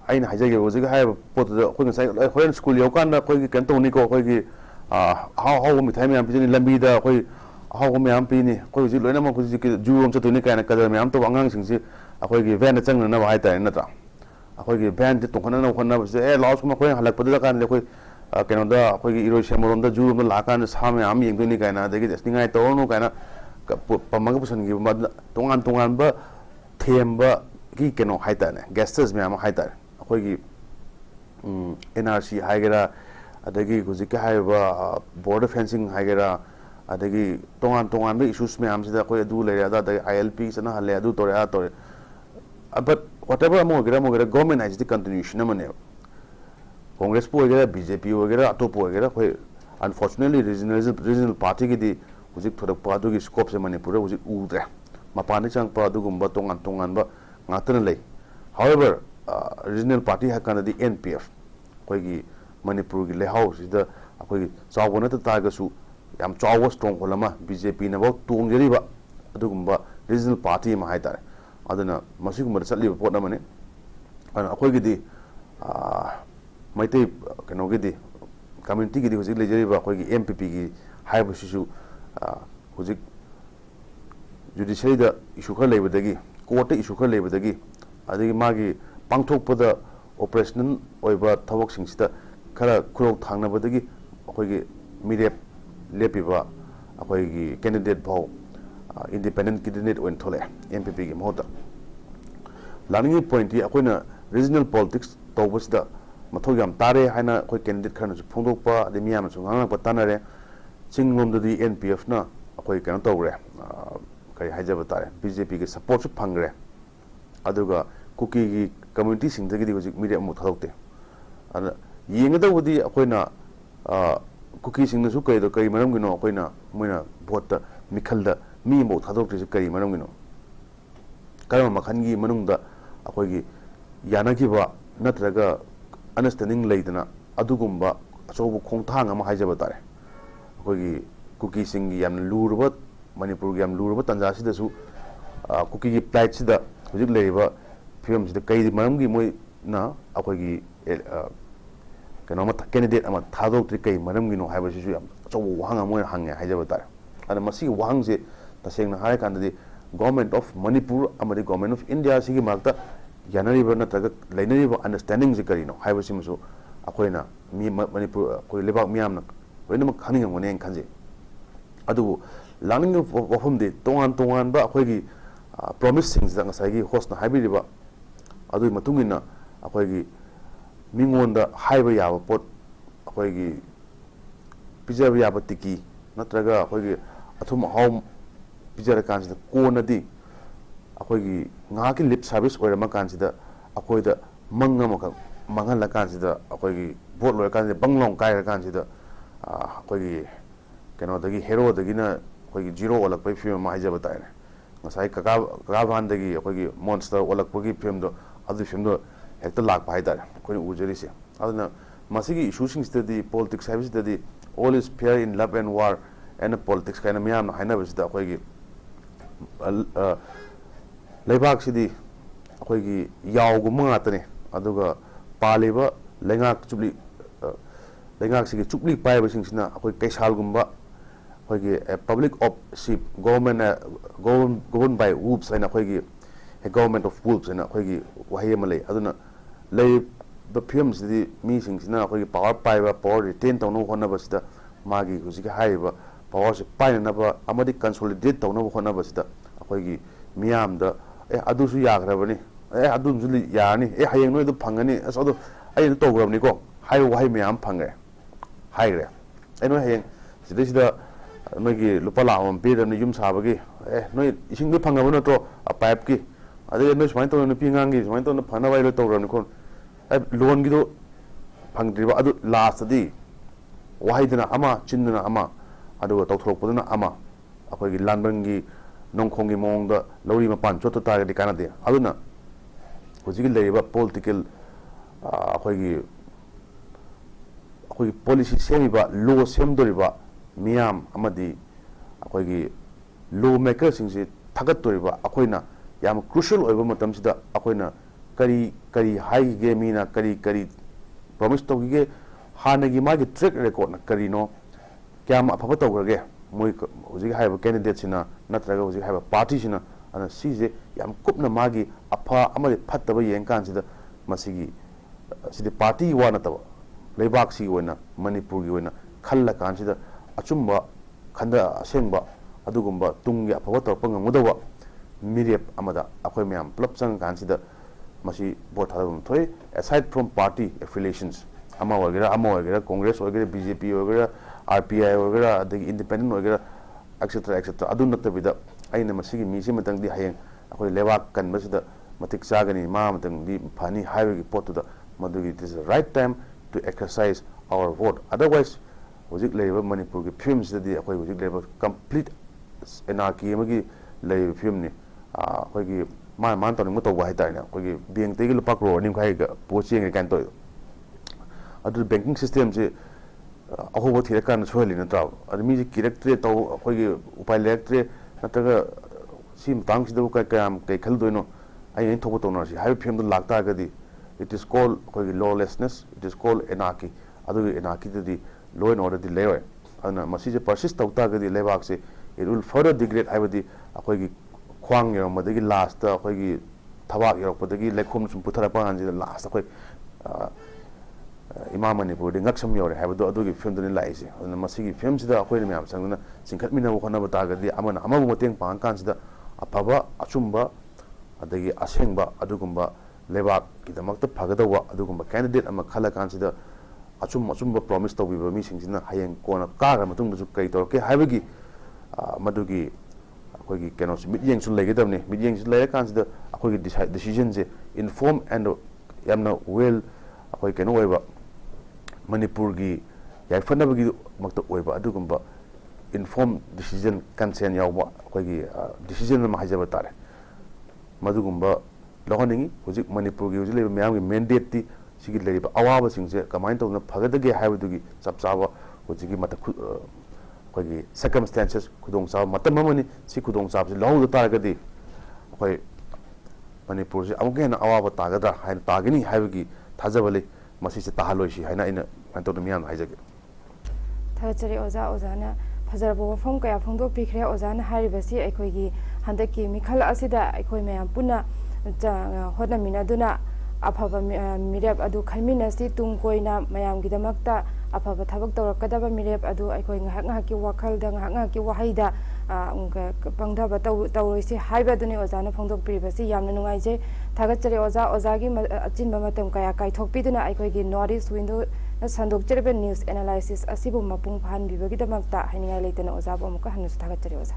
aina hajage ojiga hai pot khoi ngasai horen school yokan na khoi kan toni ko khoi gi how mi thai me pijini lambi da khoi how me am pini khoi ji loina ma khoi ji ju om chatuni kaina kadar me am to angang sing si akhoi gi van chang na ba hai ta na ta akhoi gi van ti tongkhana na khonna ba se laos ma khoi halak padu kan le khoi keno da akhoi gi iroi semorom da ju om la kan sa me am yeng ni kaina de gi desningai to no kaina pamang pusan gi tongan ba themba gi keno hai ta ne guests me am hai ta akhoi gi NRC haigera adagi hujik haiba border fencing haigera adagi tongan be issues me amsida koi adu le ada da ILP sana hale adu tore but whatever mo gera government has the continuation amane congress po gera BJP po gera to po gera koi unfortunately regional party ki di huzik thodak pa adugi scope se manipur huzik udre mapani chang pa adugumba tongan ba ngatana lei however regional party hakana di NPF koigi manipur gi lehau sida akoi chawbona ta taga su yam chawa strong holama BJP na ba tongjeri ba adugumba regional party ma haitare aduna masigumba chatli pot na mane ana akoi gi di maitei kano gi di community gi di huzik lejeri ba akoi gi MPP gi haibu sisu huzik judicial da issue khar leibadagi court issue khar leibadagi adagi magi pangthokpada operational oiba thawak singsida khara khurok thangnabadagi akoigi mirep lepiba akoigi candidate bhau independent candidate oin thole MPP gi mohota laningi point hi akoina regional politics tawbasida mathog yam tare haina akoi candidate khana su phongdokpa ade miyam su ngangpa tanare chinglomdadi NPF na akoi kana tawre kari haijaba tare BJP gi support su phangre aduga kuki gi community singdagi di hojik mirep mu thadokte ana yengdawdi akoina kuki singna su kai do kai maram gino akoina moina vote mikhalda mi mo thadokte su kai maram gino karama makhangi manungda akoigi yanagiba natraga understanding leidana adugumba achobu khongthang ama haijaba tare akoigi kuki singi yam lurba manipur gi yam lurba tanja sida su kuki gi plight sida hojik leiba film sida kai maram gi moi na akoigi kano candidate ama thadok tri kai maram gi no haiba sisu yam achobu wahang ama hangya haijaba tare ana masi wahang se tasengna hai kandadi government of Manipur amadi government of India sigi magta yanariba nataga lainariba understanding ji karino haiba simusu akoina mi Manipur koi lebak miyamna loina khaninga ngone khanje adu laning wafum de tongan ba akoigi promising da ngasai host na haibiriba adu matungina akoigi mingonda haiba yaba pot akoigi pijaba yaba tiki natraga akoigi athum home pijara kansida konadi akoigi ngaki lip service oirama kansida akoida mangama mangala kansida akoigi vote loy kansida banglong kaira kansida akoigi keno dagi hero dagi na akoigi zero olak pai film ma haijaba taire ngasai kaka ban dagi akoigi monster olak pagi film do adu film do hekta lak pai tare koi ujeri se aduna masigi issue sing study politics service study all is fair in love and war and politics kind of miyam haina basida akoigi leibak sidi akoigi yawgu mangatane aduga paliba lengak chubli lengak sigi chubli paiba singsina akoi kaisalgumba akoigi public opship government by wolves aina akoigi government of wolves aina akoigi wahi amalai aduna lei the films sidi mi singsina akoigi power paiba power retain tawno hona basida magi husigi haiba power se paina ba amadi consolidate tawno hona basida akoigi miyamda adusu yagrabani adunsu yani hayeng noi du phangani asado ai to grabni ko hayo wahai miyam phangre haigre noi hayeng sida noi lupa laam pedamni yum sabagi noi ising du phangaba no to pipe ki ade noi smai to no pingangi smai to no phana wai lo to grabni ko loan gi do phangdriba adu last di wahai dina ama chinna ama adu to thorokpaduna ama akoigi lanbangi nongkhongi mongda lori mapan chota ta di kanade aduna hojigi leiba political akoigi policy semiba law semdoriba miyam amadi akoigi law maker singse thagattoriba akoina yam crucial oiba matam sida akoina kari haige mina kari promise togige hanagi magi track record na karino kyam afaba tograge moi hojigi haiba candidate sina natraga hojigi haiba party sina ana sije yam kupna magi apha amade phattaba yengkan sida masigi sidi party wana taba leibak si oina manipur gi oina khalla kan sida achumba khanda asengba adugumba tungi afaba torpa ngamudaba mirep amada akhoi myam plap chang kan sida masi vote hadum thoi aside from party affiliations ama wagera congress wagera BJP wagera RPI wagera the independent wagera etc adu natabida aina masigi misi matang di hayeng akoi lewak kan basida matik sagani ma matang di phani highway pot to the madugi this is the right time to exercise our vote otherwise ꯍꯧꯖꯤꯛ ꯂꯩꯔꯤꯕ ꯃꯅꯤꯄꯨꯔꯒꯤ ꯐꯤꯕꯝꯁꯤꯗꯗꯤ ꯑꯩꯈꯣꯏ ꯍꯧꯖꯤꯛ ꯂꯩꯔꯤꯕ complete ꯑꯦꯅꯥꯔꯀꯤ ꯑꯃꯒꯤ ꯂꯩꯔꯤꯕ ꯐꯤꯕꯝꯅꯤ ꯑꯩꯈꯣꯏꯒꯤ ꯃꯥꯅ ꯇꯧꯅꯤꯡꯕ ꯇꯧꯕ ꯍꯥꯏꯇꯥꯔꯦꯅꯦ ꯑꯩꯈꯣꯏꯒꯤ ꯕꯦꯡꯛꯇꯒꯤ ꯂꯨꯄꯥ ꯀ꯭ꯔꯣꯔ 2 ꯃꯈꯥꯏꯒ ꯄꯣꯠ ꯆꯦꯡꯉꯦ ꯀꯥꯏꯅ ꯇꯧꯏꯗꯣ ꯑꯗꯨ ꯕꯦꯡꯀꯤꯡ ꯁꯤꯁꯇꯦꯝꯁꯤ ꯑꯍꯣꯕ ꯊꯤꯔꯀꯥꯟꯗ ꯁꯣꯏꯍꯜꯂꯤ ꯅꯠꯇ꯭ꯔꯥ ꯑꯗꯨ ꯃꯤꯁꯦ ꯀꯤꯔꯛꯇ꯭ꯔꯦ ꯇꯧ ꯑꯩꯈꯣꯏꯒꯤ ꯎꯄꯥꯏ ꯂꯩꯔꯛꯇ꯭ꯔꯦ ꯅꯠꯇ꯭ꯔꯒ ꯁꯤ ꯃꯇꯥꯡꯁꯤꯗꯕꯨ ꯀꯩ ꯈꯜꯂꯨꯗꯣꯏꯅꯣ ꯑꯩꯅ ꯊꯣꯛꯄ ꯇꯧꯅꯔꯁꯤ ꯍꯥꯏꯕ ꯐꯤꯕꯝꯗꯣ ꯂꯥꯛꯇꯥꯔꯒꯗꯤ ꯏꯠ ꯏꯁ ꯀꯣꯜ ꯑꯩꯈꯣꯏꯒꯤ ꯂꯣꯂꯦꯁꯅꯦꯁ ꯏꯠ ꯏꯁ ꯀꯣꯜ ꯑꯦꯅꯥꯔꯀꯤ ꯑꯗꯨꯒꯤ ꯑꯦꯅꯥꯔꯀꯤꯗꯗꯤ ꯂꯣ ꯑꯦꯟ ꯑꯣꯔꯗꯔꯗꯤ ꯂꯩꯔꯣꯏ ꯑꯗꯨꯅ ꯃꯁꯤꯁꯦ ꯄꯔꯁꯤꯁ ꯇꯧ ꯇꯥꯔꯒꯗꯤ ꯂꯩꯕꯥꯛꯁꯦ ꯏꯠ ꯋꯤꯜ ꯐꯔꯗꯔ ꯗꯤꯒ꯭ꯔꯦꯗ ꯍꯥꯏꯕꯗꯤ ꯑꯩꯈꯣꯏꯒꯤ ꯈ꯭ꯋꯥꯡ ꯌꯧꯔꯝꯕꯗꯒꯤ ꯂꯥꯁꯇ ꯑꯩꯈꯣꯏꯒꯤ ꯊꯕꯥꯛ ꯌꯧꯔꯛꯄꯗꯒꯤ ꯂꯩꯈꯣꯝ ꯁꯨꯝ ꯄꯨꯊꯔꯛꯄ ꯀꯥꯟꯁꯤꯗ ꯂꯥꯁꯇ ꯑꯩꯈꯣꯏ ꯏꯃꯥ ꯃꯅꯤꯄꯨꯔꯗꯤ ꯉꯛꯁꯝ ꯌꯧꯔꯦ ꯍꯥꯏꯕꯗꯣ ꯑꯗꯨꯒꯤ ꯐꯤꯕꯝꯗꯨꯅꯤ ꯂꯥꯛꯏꯁꯦ ꯑꯗꯨꯅ ꯃꯁꯤꯒꯤ ꯐꯤꯕꯝꯁꯤꯗ ꯑꯩꯈꯣꯏꯅ ꯃꯌꯥꯝ ꯆꯪꯗꯨꯅ ꯆꯤꯡꯈꯠꯃꯤꯟꯅꯕ ꯍꯣꯠꯅꯕ ꯇꯥꯔꯒꯗꯤ ꯑꯃꯅ ꯑꯃꯕꯨ ꯃꯇꯦꯡ ꯄꯥꯡꯉꯀꯥꯟꯁꯤꯗ ꯑꯐꯕ ꯑꯆꯨꯝꯕ ꯑꯗꯒꯤ ꯑꯁꯦꯡꯕ ꯑꯗꯨꯒꯨꯝꯕ ꯂꯩꯕꯥꯛꯀꯤꯗꯃꯛꯇ ꯐꯒꯗꯧꯕ ꯑꯗꯨꯒꯨꯝꯕ ꯀꯦꯟꯗꯤꯗꯦꯠ ꯑꯃ ꯈꯜꯂꯀꯥꯟꯁꯤꯗ ꯑꯆꯨꯝꯕ ꯄ꯭ꯔꯣꯃꯤꯁ ꯇꯧꯕꯤꯕ ꯃꯤꯁꯤꯡꯁꯤꯅ ꯍꯌꯦꯡ ꯀꯣꯟꯅ ꯀꯥꯈ꯭ꯔ ꯃꯇꯨꯡꯗꯁꯨ ꯀꯔꯤ ꯇꯧꯔꯛꯀꯦ ꯍꯥꯏꯕꯒꯤ ꯃꯗꯨꯒꯤ ꯑꯩꯈꯣꯏꯒꯤ ꯀꯩꯅꯣꯁꯤ ꯃꯤꯠꯌꯦꯡꯁꯨ ꯂꯩꯒꯗꯕꯅꯤ ꯃꯤꯠꯌꯦꯡꯁꯨ ꯂꯩꯔꯀꯥꯟꯁꯤꯗ ꯑꯩꯈꯣꯏꯒꯤ ꯗꯤꯁꯤꯖꯟꯁꯦ ꯏꯟꯐꯣꯔꯝ ꯑꯦꯟड ꯌꯥꯝꯅ ꯋꯦꯜ ꯑꯩꯈꯣꯏ ꯀꯩꯅꯣ ꯑꯣꯏꯕ ꯃꯅꯤꯄꯨꯔꯒꯤ ꯌꯥꯏꯐꯅꯕꯒꯤꯗꯃꯛꯇ ꯑꯣꯏꯕ ꯑꯗꯨꯒꯨꯝꯕ ꯏꯟꯐꯣꯔꯝ ꯗꯤꯁꯤꯖꯟ ꯀꯟꯁꯦꯟ ꯌꯥꯎꯕ ꯑꯩꯈꯣꯏꯒꯤ ꯗꯤꯁꯤꯖꯟ ꯑꯃ ꯍꯥꯏꯖꯕ ꯇꯥꯔꯦ ꯃꯗꯨꯒꯨꯝꯕ ꯂꯧꯍꯟꯅꯤꯡꯉꯤ ꯍꯧꯖꯤꯛ ꯃꯅꯤꯄꯨꯔꯒꯤ ꯍꯧꯖꯤꯛ ꯂꯩꯔꯤꯕ ꯃꯤꯌꯥꯝꯒꯤ ꯃꯦꯟꯗꯦꯠꯇꯤ ꯁꯤꯒꯤ ꯂꯩꯔꯤꯕ ꯑꯋꯥꯕꯁꯤꯡꯁꯦ ꯀꯃꯥꯏꯅ ꯇꯧꯗꯅ ꯐꯒꯗꯒꯦ ꯍꯥꯏꯕꯗꯨꯒꯤ ꯆꯞ ꯆꯥꯕ ꯍꯧꯖꯤꯛꯀꯤ ꯑꯩꯈꯣꯏꯒꯤ ꯁꯔꯀꯝꯁꯇꯦꯟꯁꯦꯁ ꯈꯨꯗꯣꯡꯆꯥꯕ ꯃꯇꯝ ꯑꯃꯅꯤ ꯁꯤ ꯈꯨꯗꯣꯡꯆꯥꯕꯁꯤ ꯂꯧꯍꯧꯗ ꯇꯥꯔꯒꯗꯤ ꯑꯩꯈꯣꯏ ꯃꯅꯤꯄꯨꯔꯁꯦ ꯑꯃꯨꯛꯀ ꯍꯦꯟꯅ ꯑꯋꯥꯕ ꯇꯥꯒꯗ꯭ꯔꯥ ꯍꯥꯏꯅ ꯇꯥꯒꯅꯤ ꯍꯥꯏꯕꯒꯤ ꯊꯥꯖꯕ ꯂꯩ ꯃꯁꯤꯁꯦ ꯇꯥꯍꯜꯂꯣꯏꯁꯤ ꯍꯥꯏꯅ ꯑꯩꯅ ꯀꯃꯥꯏꯅ ꯇꯧꯗꯅ ꯃꯤꯌꯥꯝꯅ ꯍꯥꯏꯖꯒꯦ ꯊꯥꯒꯠꯆꯔꯤ ꯑꯣꯖꯥꯅ ꯐꯖꯔꯕ ꯋꯥꯐꯝ ꯀꯌꯥ ꯐꯣꯡꯗꯣꯛꯄꯤꯈ꯭ꯔꯦ ꯑꯣꯖꯥꯅ ꯍꯥꯏꯔꯤꯕꯁꯤ ꯑꯩꯈꯣꯏꯒꯤ ꯍꯟꯗꯛꯀꯤ ꯃꯤꯈꯜ ꯑꯁꯤꯗ ꯑꯩꯈꯣꯏ ꯃꯌꯥꯝ ꯄꯨꯟꯅ ꯍꯣꯠꯅꯃꯤꯟꯅꯗꯨꯅ ꯑꯐꯕ ꯃꯤꯔꯦꯞ ꯑꯗꯨ ꯈꯟꯃꯤꯟꯅꯁꯤ ꯇꯨꯡ ꯀꯣꯏꯅ ꯃꯌꯥꯝꯒꯤꯗꯃꯛꯇ ꯑꯐꯕ ꯊꯕꯛ ꯇꯧꯔꯛꯀꯗꯕ ꯃꯤꯔꯦꯞ ꯑꯗꯨ ꯑꯩꯈꯣꯏ ꯉꯥꯏꯍꯥꯛ ꯉꯥꯏꯍꯥꯛꯀꯤ ꯋꯥꯈꯜꯗ ꯉꯥꯏꯍꯥꯛ ꯉꯥꯏꯍꯥꯛꯀꯤ ꯋꯥꯍꯩꯗ ꯄꯪꯊꯕ ꯇꯧꯔꯣꯏꯁꯤ ꯍꯥꯏꯕꯗꯨꯅꯤ ꯑꯣꯖꯥꯅ ꯐꯣꯡꯗꯣꯛꯄꯤꯔꯤꯕꯁꯤ ꯌꯥꯝꯅ ꯅꯨꯡꯉꯥꯏꯖꯩ ꯊꯥꯒꯠꯆꯔꯤ ꯑꯣꯖꯥꯒꯤ ꯑꯆꯤꯟꯕ ꯃꯇꯝ ꯀꯌꯥ ꯀꯥꯏꯊꯣꯛꯄꯤꯗꯨꯅ ꯑꯩꯈꯣꯏꯒꯤ ꯅꯣꯔꯠ ꯏꯁ ꯋꯤꯟꯗꯣꯅ ꯁꯟꯗꯣꯛꯆꯔꯤꯕ ꯅ꯭ꯌꯨꯁ ꯑꯦꯅꯥꯂꯥꯏꯁꯤꯁ ꯑꯁꯤꯕꯨ ꯃꯄꯨꯡ ꯐꯥꯍꯟꯕꯤꯕꯒꯤꯗꯃꯛꯇ ꯍꯥꯏꯅꯤꯡꯉꯥꯏ ꯂꯩꯇꯅ ꯑꯣꯖꯥꯕꯨ ꯑꯃꯨꯛꯀ ꯍꯟꯅꯁꯨ ꯊꯥꯒꯠꯆꯔꯤ ꯑꯣꯖꯥ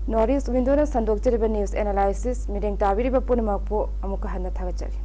ꯅꯣꯔꯠ ꯏꯁ ꯋꯤꯟꯗꯣꯅ ꯁꯟꯗꯣꯛꯆꯔꯤꯕ ꯅ꯭ꯌꯨꯁ ꯑꯦꯅꯥꯂꯥꯏꯁꯤꯁ ꯃꯤꯠꯌꯦꯡ ꯇꯥꯕꯤꯔꯤꯕ ꯄꯨꯝꯅꯃꯛꯄꯨ ꯑꯃꯨꯛꯀ ꯍꯟꯅ ꯊꯥꯒꯠꯆꯔꯤ